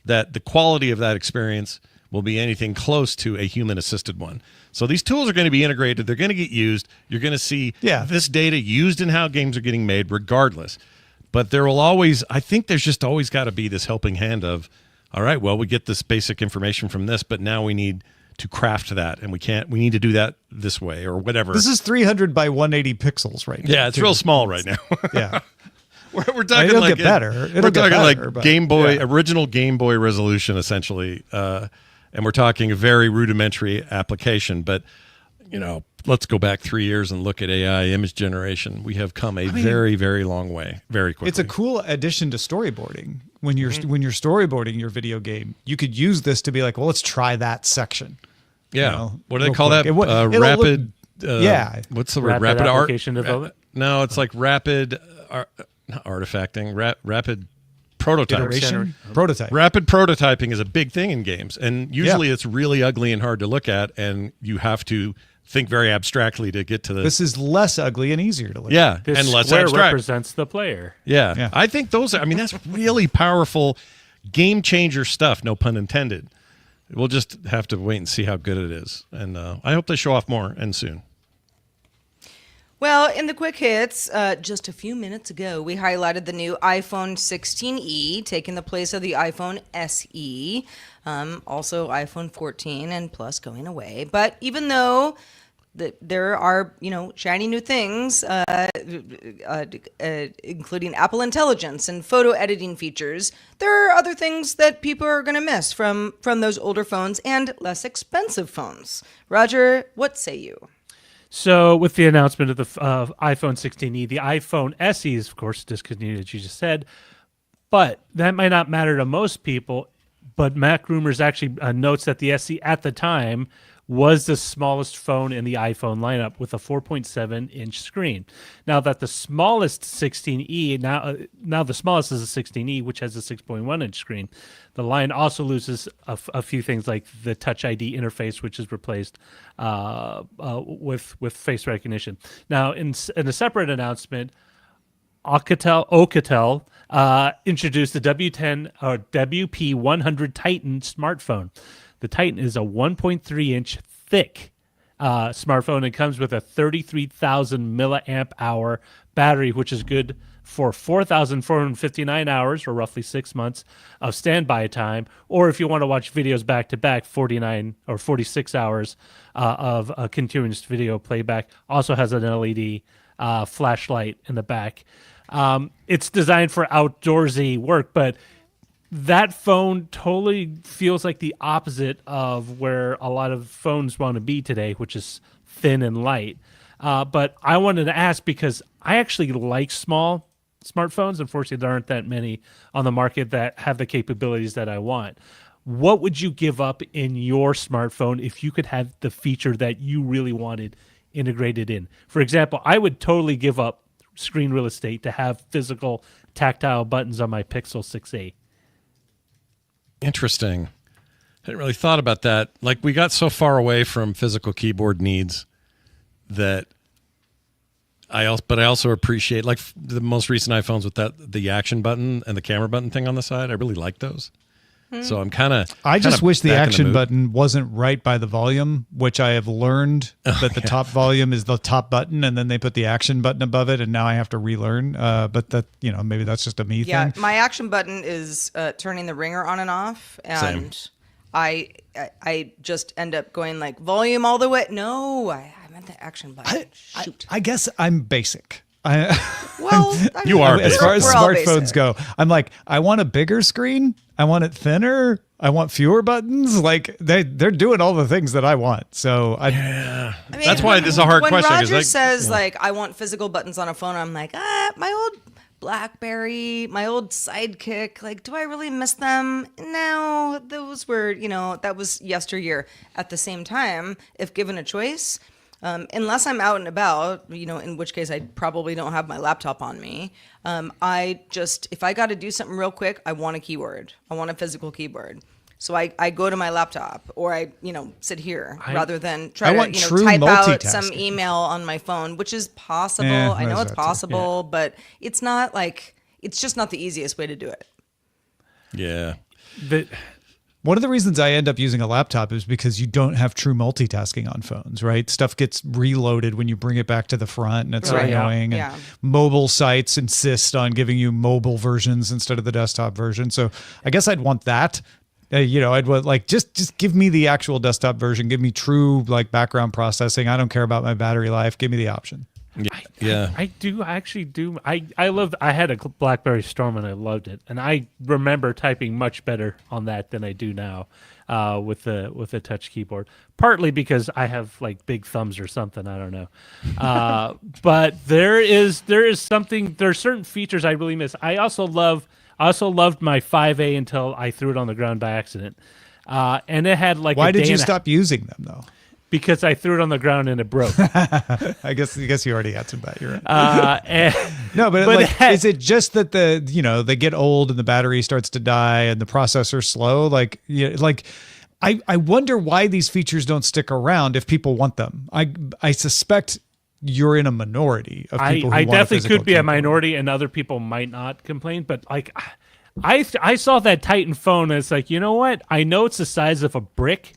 that the quality of that experience will be anything close to a human-assisted one. So these tools are going to be integrated. They're going to get used. You're going to see this data used in how games are getting made regardless. But there will always, I think there's just always got to be this helping hand of, all right, well, we get this basic information from this, but now we need to craft that, and we need to do that this way or whatever. This is 300 by 180 pixels right now. Yeah, it's real small right now. Yeah. We're talking it'll like get better. We're talking like Game Boy, original Game Boy resolution, essentially, and we're talking a very rudimentary application. But let's go back 3 years and look at AI image generation. We have come a very, very long way, very quickly. It's a cool addition to storyboarding. When you're storyboarding your video game, you could use this to be like, well, let's try that section. Yeah. What do they call that? Rapid. What's the word? Rapid application development. No, it's like rapid. Not artifacting. Rapid prototyping. Rapid prototyping is a big thing in games, and usually it's really ugly and hard to look at, and you have to think very abstractly to get to the. This is less ugly and easier to look at. This and less square abstract. Represents the player. Yeah. I think those are. I mean, that's really powerful, game changer stuff. No pun intended. We'll just have to wait and see how good it is, and I hope they show off more and soon. Well, in the quick hits, just a few minutes ago, we highlighted the new iPhone 16e, taking the place of the iPhone SE, also iPhone 14 and Plus going away. But even though there are, shiny new things, including Apple Intelligence and photo editing features, there are other things that people are going to miss from those older phones and less expensive phones. Roger, what say you? So with the announcement of the iPhone 16e, the iPhone SE is, of course, discontinued, as you just said. But that might not matter to most people. But Mac Rumors actually notes that the SE at the time was the smallest phone in the iPhone lineup with a 4.7-inch screen. Now that the smallest 16e, now the smallest is a 16e, which has a 6.1-inch screen. The line also loses a few things like the Touch ID interface, which is replaced with face recognition. Now, in a separate announcement, Alcatel introduced the W10 or WP100 Titan smartphone. The Titan is a 1.3-inch thick smartphone. It comes with a 33,000 milliamp hour battery, which is good for 4,459 hours, or roughly 6 months of standby time. Or if you want to watch videos back to back, 49 or 46 hours of continuous video playback. Also has an LED flashlight in the back. It's designed for outdoorsy work, but that phone totally feels like the opposite of where a lot of phones want to be today, which is thin and light. But I wanted to ask because I actually like small smartphones. Unfortunately, there aren't that many on the market that have the capabilities that I want. What would you give up in your smartphone if you could have the feature that you really wanted integrated in? For example, I would totally give up screen real estate to have physical tactile buttons on my Pixel 6a. Interesting. I hadn't really thought about that. Like, we got so far away from physical keyboard needs that I also appreciate, like, the most recent iPhones with the action button and the camera button thing on the side. I really like those. So I'm kind of. I just wish the action button wasn't right by the volume, which I have learned that the top volume is the top button, and then they put the action button above it, and now I have to relearn. But that, maybe that's just a me thing. Yeah, my action button is turning the ringer on and off, and Same. I just end up going like volume all the way. No, I meant the action button. Shoot. I guess I'm basic. Well, you are as far as we're all smartphones basic. go. I'm like, I want a bigger screen. I want it thinner. I want fewer buttons. Like they're doing all the things that I want. So I mean, that's why this is a hard question. When Roger says like I want physical buttons on a phone, I'm like, my old BlackBerry, my old Sidekick. Like, do I really miss them? No, those were, that was yesteryear. At the same time, if given a choice, unless I'm out and about, in which case I probably don't have my laptop on me. If I got to do something real quick, I want a keyboard. I want a physical keyboard. So I go to my laptop or I sit here rather than try to type out some email on my phone, which is possible. I know it's possible, but it's just not the easiest way to do it. Yeah. One of the reasons I end up using a laptop is because you don't have true multitasking on phones, right? Stuff gets reloaded when you bring it back to the front, and it's annoying. Yeah. And mobile sites insist on giving you mobile versions instead of the desktop version. So I guess I'd want that. I'd want just give me the actual desktop version. Give me true background processing. I don't care about my battery life. Give me the option. Yeah. I actually do. I had a BlackBerry Storm and I loved it. And I remember typing much better on that than I do now with a touch keyboard. Partly because I have big thumbs or something. I don't know. But there are certain features I really miss. I also loved my 5A until I threw it on the ground by accident. And it had Why did you stop using them though? Because I threw it on the ground and it broke. I guess you already answered that. You're right. No, but is it just that they get old and the battery starts to die and the processor's slow? I wonder why these features don't stick around if people want them. I suspect you're in a minority of people who I want definitely could be a minority, and other people might not complain. But I saw that Titan phone, and it's you know what? I know it's the size of a brick,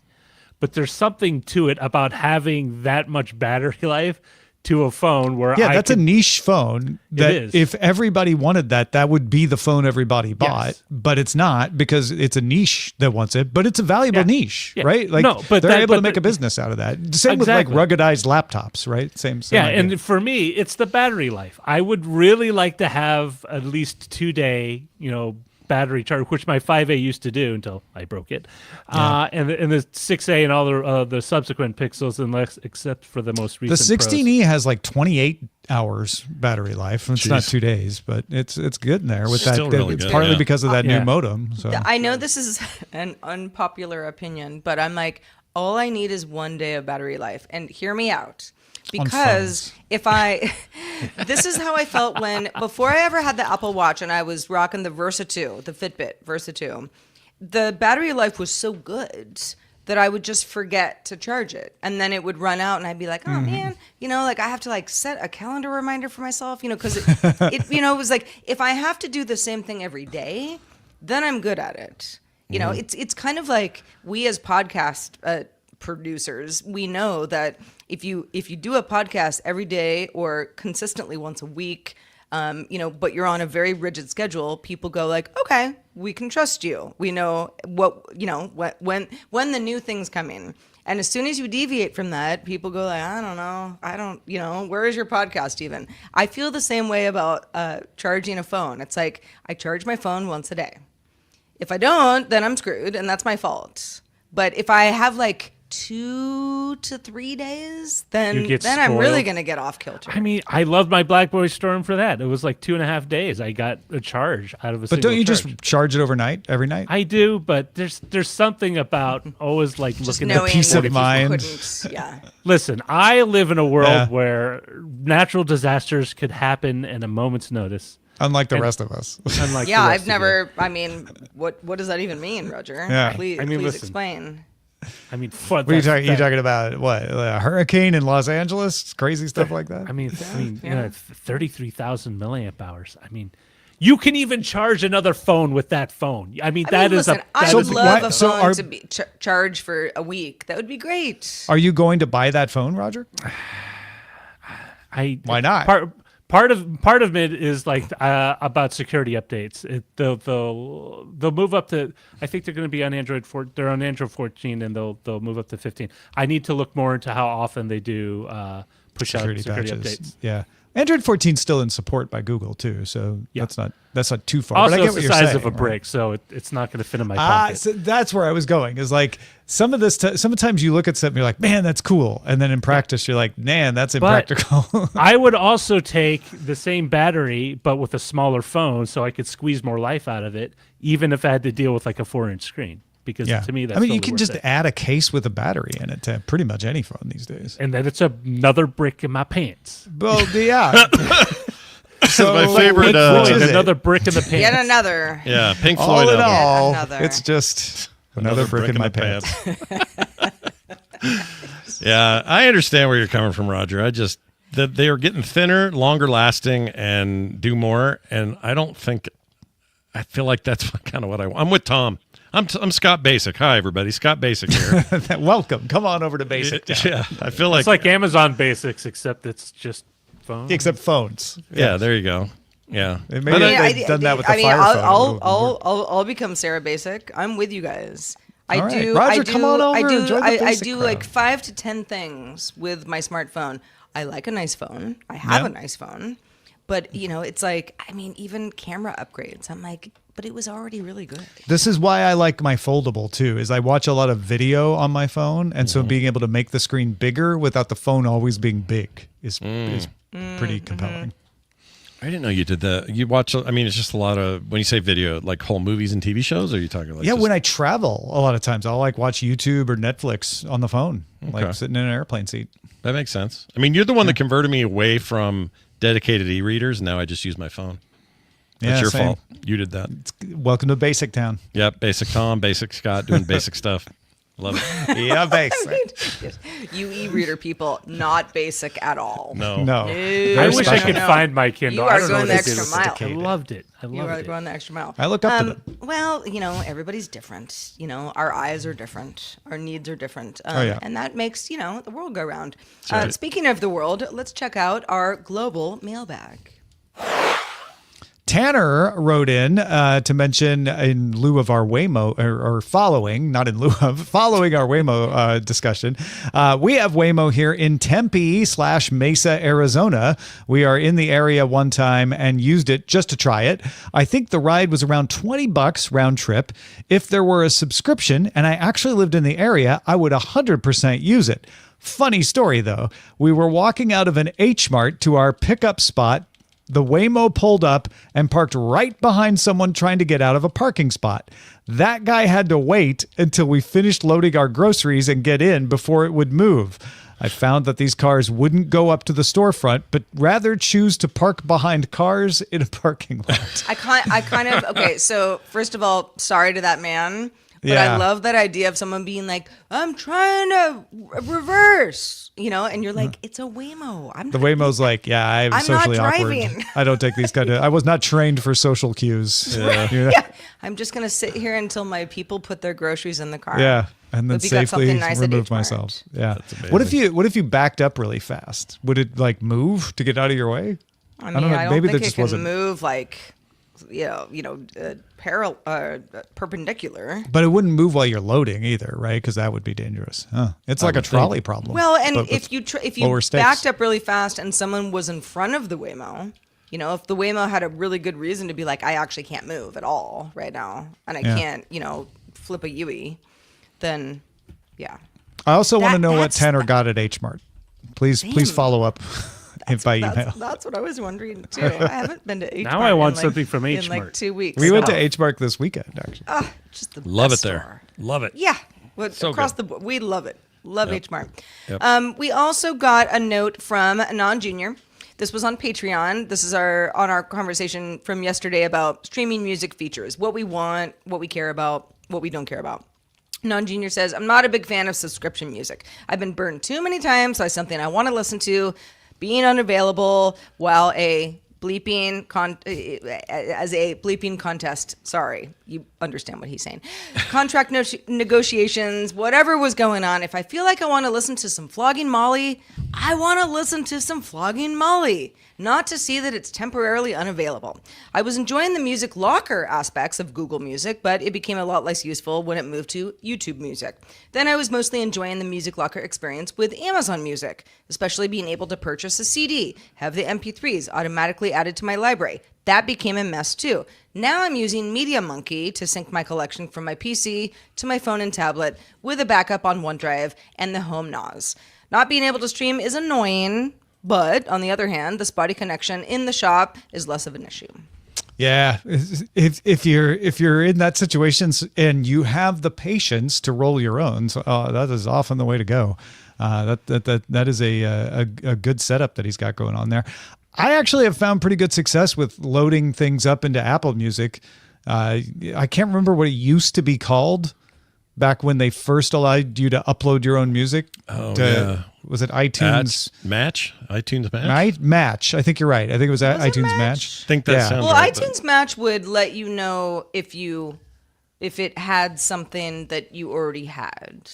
but there's something to it about having that much battery life to a phone where that's a niche phone that if everybody wanted that would be the phone everybody bought, but it's not because it's a niche that wants it, but it's a valuable niche, right? They're able to make a business out of that. Same with ruggedized laptops, right? Same idea. And for me, it's the battery life. I would really like to have at least 2-day, battery charge, which my 5A used to do until I broke it, and the 6A and all the subsequent Pixels, except for the most recent. The 16E has 28 hours battery life. It's not 2 days, but it's good in there with that. Really it's good, partly because of that new modem. So I know this is an unpopular opinion, but I'm all I need is 1 day of battery life, and hear me out. Because this is how I felt before I ever had the Apple Watch and I was rocking the Versa 2, the Fitbit Versa 2, the battery life was so good that I would just forget to charge it. And then it would run out and I'd be like, oh man, I have to set a calendar reminder for myself, because it was if I have to do the same thing every day, then I'm good at it. It's kind of we as podcast producers, we know that if you do a podcast every day or consistently once a week, but you're on a very rigid schedule, people go okay, we can trust you. We know when the new thing's coming. And as soon as you deviate from that, people go I don't know, where is your podcast even? I feel the same way about charging a phone. It's I charge my phone once a day. If I don't, then I'm screwed and that's my fault. But if I have 2 to 3 days, then I'm really going to get off kilter. I mean, I loved my BlackBerry Storm for that. It was 2.5 days. I got a charge out of a single But don't you charge. just charge it overnight, every night? I do, but there's something about always looking at the peace of mind. Yeah. Listen, I live in a world where natural disasters could happen in a moment's notice. Unlike the rest of us. I've never. I mean, what does that even mean, Roger? Yeah. Please explain. I mean, what are you talking? You talking about what? A hurricane in Los Angeles? Crazy stuff like that. I mean, 33,000 milliamp hours. I mean, you can even charge another phone with that phone. I mean, I would love a phone to be charged for a week. That would be great. Are you going to buy that phone, Roger? Why not? Part of it is about security updates. They'll move up to. I think they're going to be on Android 4. They're on Android 14, and they'll move up to 15. I need to look more into how often they do push out security updates. Yeah, Android 14 is still in support by Google too, so that's not too far. Also, but I get it's what the you're size saying, of a right? brick, so it's not going to fit in my pocket. So that's where I was going. Is like some of this. Sometimes you look at something, you're like, man, that's cool, and then in practice, you're like, man, that's impractical. I would also take the same battery, but with a smaller phone, so I could squeeze more life out of it, even if I had to deal with like a 4-inch screen. Because to me, that's you can just add a case with a battery in it to pretty much any phone these days. And then it's another brick in my pants. Well, yeah. So my favorite. Another brick in the pants. Yet another. Yeah, Pink all Floyd. in all, another. it's just another brick in my pants. Yeah, I understand where you're coming from, Roger. They are getting thinner, longer lasting, and do more. And I feel like that's kind of what I want. I'm with Tom. I'm Scott Basic. Hi, everybody. Scott Basic here. Welcome. Come on over to Basic Town. Yeah, I feel like it's like Amazon Basics, except it's just phones. Except phones. Yeah, there you go. Yeah, Maybe they've done that with the Fire phone. I'll become Sarah Basic. I'm with you guys. All right. Roger, come on over. Join the I Basic do crowd. like 5 to 10 things with my smartphone. I like a nice phone. I have a nice phone. But, it's like, even camera upgrades. I'm like, but it was already really good. This is why I like my foldable too, is I watch a lot of video on my phone. And so being able to make the screen bigger without the phone always being big is pretty compelling. I didn't know you did that. You watch, it's just a lot of, when you say video, like whole movies and TV shows, or are you talking like when I travel, a lot of times I'll like watch YouTube or Netflix on the phone, like sitting in an airplane seat. That makes sense. You're the one that converted me away from dedicated e-readers. Now I just use my phone. That's your fault. You did that. Welcome to Basic Town. Yep, Basic Tom, Basic Scott, doing basic stuff. Love it. Yeah, basic. You e-reader people, not basic at all. No. I wish I could find my Kindle. You are I don't know going what the they did extra with mile. it. I loved it. You are going the extra mile. I look up to them. Well, everybody's different. Our eyes are different. Our needs are different. And that makes, the world go round. Right. Speaking of the world, let's check out our global mailbag. Tanner wrote in to mention in lieu of our Waymo, or following, not in lieu of, following our Waymo discussion. We have Waymo here in Tempe/Mesa, Arizona. We are in the area one time and used it just to try it. I think the ride was around $20 round trip. If there were a subscription and I actually lived in the area, I would 100% use it. Funny story though. We were walking out of an H Mart to our pickup spot. The Waymo pulled up and parked right behind someone trying to get out of a parking spot. That guy had to wait until we finished loading our groceries and get in before it would move. I found that these cars wouldn't go up to the storefront, but rather choose to park behind cars in a parking lot. Okay, so first of all, sorry to that man. But Yeah. I love that idea of someone being like, I'm trying to reverse, and you're like, it's a Waymo. The Waymo's like, yeah, I'm not socially awkward. driving. I don't take these I was not trained for social cues. Yeah. Yeah, I'm just going to sit here until my people put their groceries in the car. Yeah, and then Hope you got safely something nice at remove H Mart. myself. Yeah. amazing. What if you backed up really fast? Would it like move to get out of your way? I mean, I don't Maybe think that it just can wasn't. move like, perpendicular. But it wouldn't move while you're loading either, right? Because that would be dangerous. Huh. It's like a trolley problem. Well, and but if with you lower stakes. backed up really fast and someone was in front of the Waymo, if the Waymo had a really good reason to be like, I actually can't move at all right now, and I can't, flip a Yui, then yeah. I also want to know what that's- Tanner got at H Mart. Please follow up by email. That's what I was wondering too. I haven't been to H Mart. Now I want in something from in H like Mart. 2 weeks. We went to H Mart this weekend, actually. Just the Love best it there. store. Love it. Yeah, So across good. the board, we love it. Love Yep. H Mart. Yep. We also got a note from Non Junior. This was on Patreon. This is on our conversation from yesterday about streaming music features, what we want, what we care about, what we don't care about. Non Junior says, I'm not a big fan of subscription music. I've been burned too many times by something I want to listen to being unavailable while as a bleeping contest. Sorry. you understand what he's saying. Contract negotiations, whatever was going on. If I feel like I want to listen to some Flogging Molly, I want to listen to some Flogging Molly, not to see that it's temporarily unavailable. I was enjoying the music locker aspects of Google Music, but it became a lot less useful when it moved to YouTube Music. Then I was mostly enjoying the music locker experience with Amazon Music, especially being able to purchase a CD, have the MP3s automatically added to my library. That became a mess too. Now I'm using Media Monkey to sync my collection from my PC to my phone and tablet with a backup on OneDrive and the home NAS. Not being able to stream is annoying, but on the other hand, the spotty connection in the shop is less of an issue. Yeah, if you're in that situation and you have the patience to roll your own, so, that is often the way to go. That is a good setup that he's got going on there. I actually have found pretty good success with loading things up into Apple Music. I can't remember what it used to be called back when they first allowed you to upload your own music. Was it iTunes Match? iTunes Match? Match. I think you're right. I think it was iTunes Match. I think that sounds well, right. iTunes Match would let you know if it had something that you already had.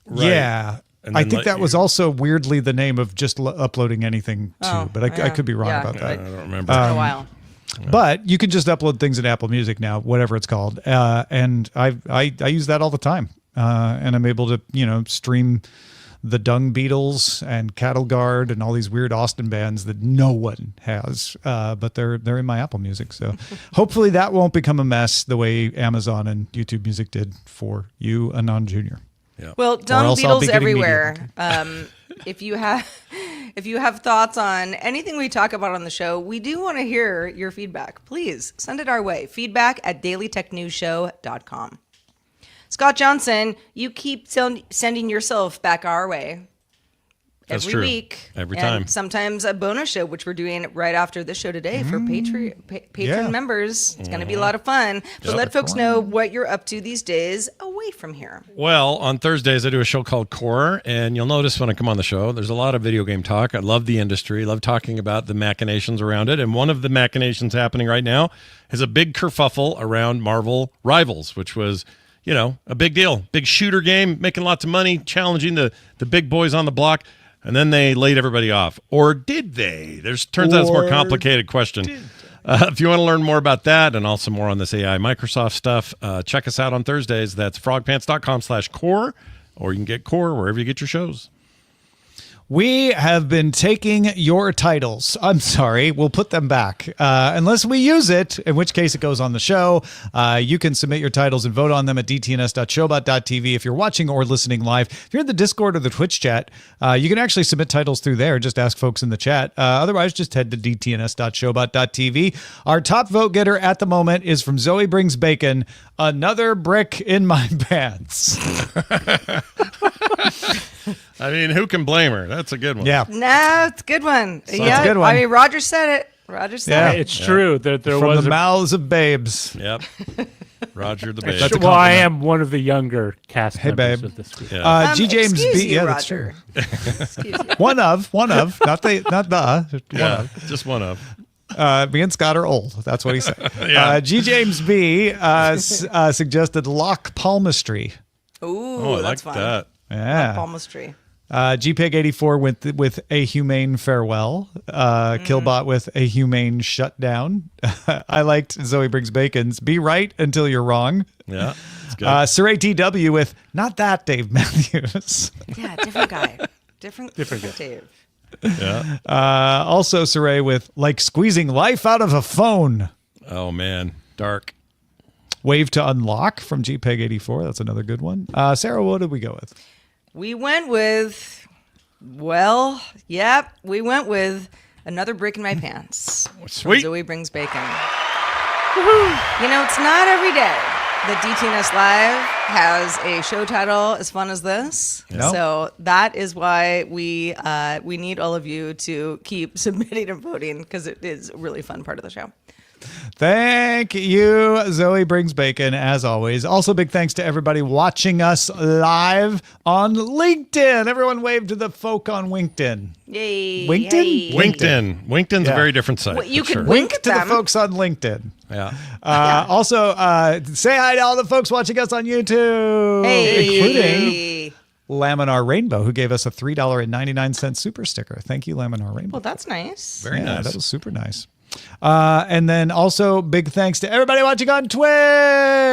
Right. Yeah. I think that was also weirdly the name of just uploading anything too, but I could be wrong about that. I don't remember. It's been a while. But you can just upload things in Apple Music now, whatever it's called, and I use that all the time, and I'm able to stream the Dung Beatles and Cattle Guard and all these weird Austin bands that no one has, but they're in my Apple Music. So hopefully that won't become a mess the way Amazon and YouTube Music did for you, Anon Jr. Yeah. Well, Dung Beatles everywhere. If you have thoughts on anything we talk about on the show, we do want to hear your feedback. Please send it our way. feedback@dailytechnewsshow.com. Scott Johnson, you keep sending yourself back our way. That's every true. week. Every and time. Sometimes a bonus show, which we're doing right after this show today for Patreon members. It's going to be a lot of fun. But let folks know what you're up to these days away from here. Well, on Thursdays, I do a show called Core, and you'll notice when I come on the show, there's a lot of video game talk. I love the industry, love talking about the machinations around it. And one of the machinations happening right now is a big kerfuffle around Marvel Rivals, which was a big deal. Big shooter game, making lots of money, challenging the big boys on the block. And then they laid everybody off. Or did they? Turns out it's a more complicated question. If you want to learn more about that and also more on this AI Microsoft stuff, check us out on Thursdays. That's frogpants.com/core, or you can get Core wherever you get your shows. We have been taking your titles. I'm sorry, we'll put them back. Unless we use it, in which case it goes on the show. You can submit your titles and vote on them at dtns.showbot.tv if you're watching or listening live. If you're in the Discord or the Twitch chat, you can actually submit titles through there. Just ask folks in the chat. Otherwise, just head to dtns.showbot.tv. Our top vote getter at the moment is from Zoe Brings Bacon, another brick in my pants. I mean, who can blame her? That's a good one. Yeah. No, it's a good one. It's a good one. I mean, Roger said it. It's true that there From was the mouths of babes. Yep. Roger the babe. That's a well, I compliment. am one of the younger cast members babe. of this group. Yeah. G. James excuse B. you, Yeah, Roger. that's true. One of, not the, Yeah, just one of. me and Scott are old. That's what he said. Yeah. G. James B. Suggested lock palmistry. Ooh, I that's like fun. that. Yeah. Palmistry. GPEG84 went with a humane farewell. Killbot with a humane shutdown. I liked Zoe Briggs Bacon's be right until you're wrong. Yeah, it's good. Saray TW with not that Dave Matthews. Yeah, different guy. Different guy. Dave. Yeah. Also Saray with like squeezing life out of a phone. Oh, man. Dark. Wave to unlock from GPEG84. That's another good one. Sarah, what did we go with? We went with, another brick in my pants. Sweet. Zoe Brings Bacon. It's not every day that DTNS Live has a show title as fun as this. No. So that is why we need all of you to keep submitting and voting, because it is a really fun part of the show. Thank you, Zoe Brings Bacon, as always. Also, big thanks to everybody watching us live on LinkedIn. Everyone wave to the folk on LinkedIn. Yay. LinkedIn? Hey. LinkedIn's a very different site. Well, you for could sure. wink Wink at to the them. folks on LinkedIn. Yeah. Also, say hi to all the folks watching us on YouTube, including Hey. Laminar Rainbow, who gave us a $3.99 super sticker. Thank you, Laminar Rainbow. Well, that's nice. Very nice. That was super nice. And then also big thanks to everybody watching on Twitch.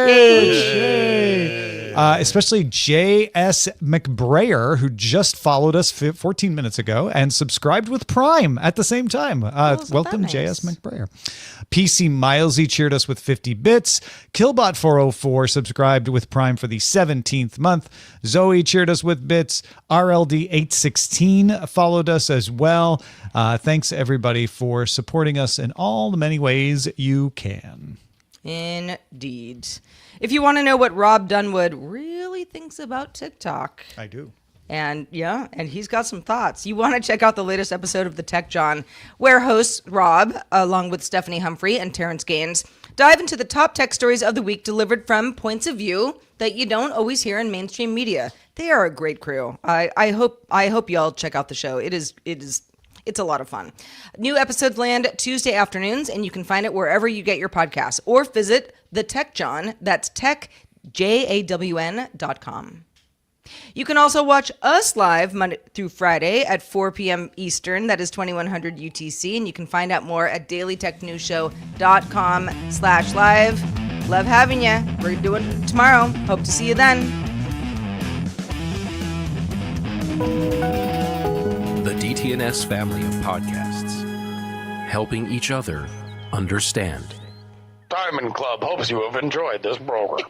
Yay. Especially J.S. McBrayer, who just followed us 14 minutes ago and subscribed with Prime at the same time. Welcome, nice? J.S. McBrayer. PC Milesy cheered us with 50 bits. Killbot404 subscribed with Prime for the 17th month. Zoe cheered us with bits. RLD816 followed us as well. Thanks, everybody, for supporting us in all the many ways you can. Indeed. If you want to know what Rob Dunwood really thinks about TikTok, I do. and he's got some thoughts. You want to check out the latest episode of The Tech John, where hosts Rob, along with Stephanie Humphrey and Terrence Gaines, dive into the top tech stories of the week delivered from points of view that you don't always hear in mainstream media. They are a great crew. I hope y'all check out the show. It's a lot of fun. New episodes land Tuesday afternoons, and you can find it wherever you get your podcasts, or visit The Tech John. That's techjawn.com. You can also watch us live Monday through Friday at 4 p.m. Eastern. That is 2100 UTC, and you can find out more at dailytechnewsshow.com/live. Love having you. We're doing it tomorrow. Hope to see you then. The DTNS family of podcasts, helping each other understand. Diamond Club hopes you have enjoyed this program.